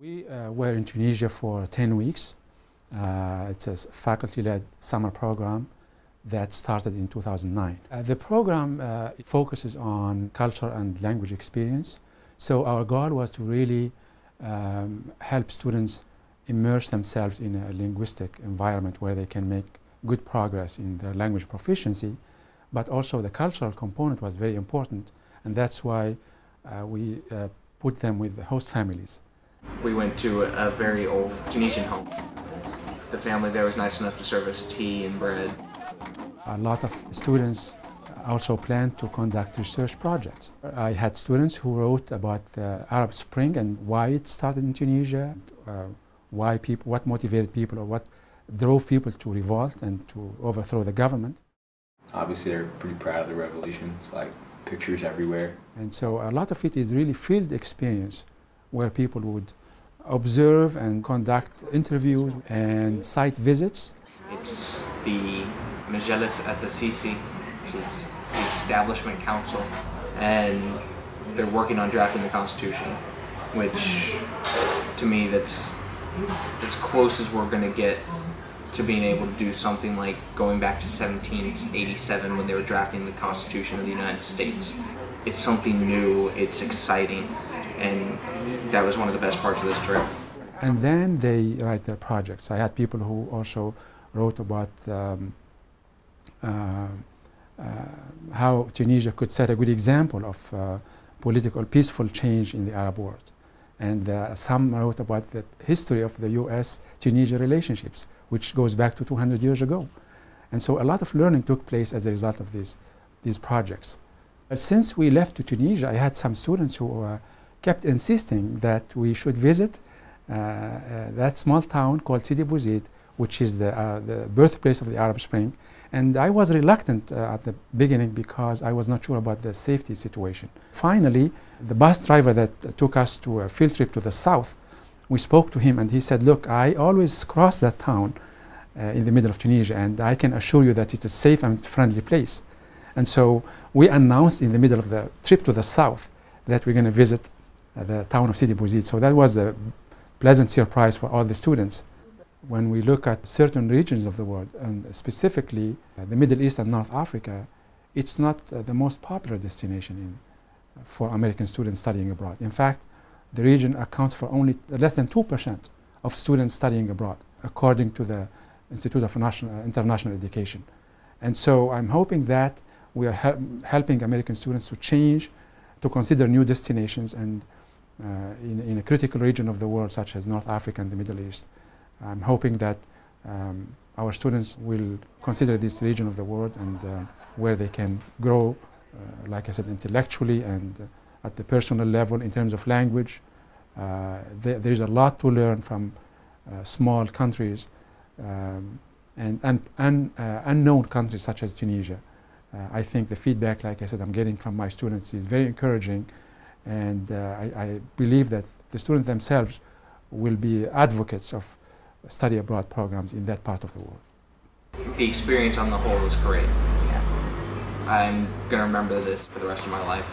We were in Tunisia for 10 weeks. It's a faculty-led summer program that started in 2009. The program focuses on culture and language experience. So our goal was to really help students immerse themselves in a linguistic environment where they can make good progress in their language proficiency, but also the cultural component was very important, and that's why we put them with the host families. We went to a very old Tunisian home. The family there was nice enough to serve us tea and bread. A lot of students also planned to conduct research projects. I had students who wrote about the Arab Spring and why it started in Tunisia, what motivated people or what drove people to revolt and to overthrow the government. Obviously they're pretty proud of the revolution. It's like pictures everywhere. And so a lot of it is really field experience where people would observe and conduct interviews and site visits. It's the Majalis at the Sisi, which is the establishment council, and they're working on drafting the Constitution, which to me that's as close as we're going to get to being able to do something like going back to 1787 when they were drafting the Constitution of the United States. It's something new, it's exciting, and that was one of the best parts of this trip. And then they write their projects. I had people who also wrote about how Tunisia could set a good example of political, peaceful change in the Arab world. And some wrote about the history of the US-Tunisia relationships, which goes back to 200 years ago. And so a lot of learning took place as a result of these projects. But since we left to Tunisia, I had some students who kept insisting that we should visit that small town called Sidi Bouzid, which is the birthplace of the Arab Spring. And I was reluctant at the beginning because I was not sure about the safety situation. Finally, the bus driver that took us to a field trip to the south, we spoke to him and he said, look, I always cross that town in the middle of Tunisia, and I can assure you that it's a safe and friendly place. And so we announced in the middle of the trip to the south that we're going to visit the town of Sidi Bouzid. So that was a pleasant surprise for all the students. When we look at certain regions of the world, and specifically the Middle East and North Africa, it's not the most popular destination for American students studying abroad. In fact, the region accounts for only less than 2% of students studying abroad, according to the Institute of International Education. And so I'm hoping that we are helping American students to change, to consider new destinations, and in a critical region of the world such as North Africa and the Middle East. I'm hoping that our students will consider this region of the world and where they can grow, like I said, intellectually and at the personal level in terms of language. There is a lot to learn from small countries and unknown countries such as Tunisia. I think the feedback, like I said, I'm getting from my students is very encouraging, and I believe that the students themselves will be advocates of study abroad programs in that part of the world. The experience on the whole was great. Yeah. I'm going to remember this for the rest of my life.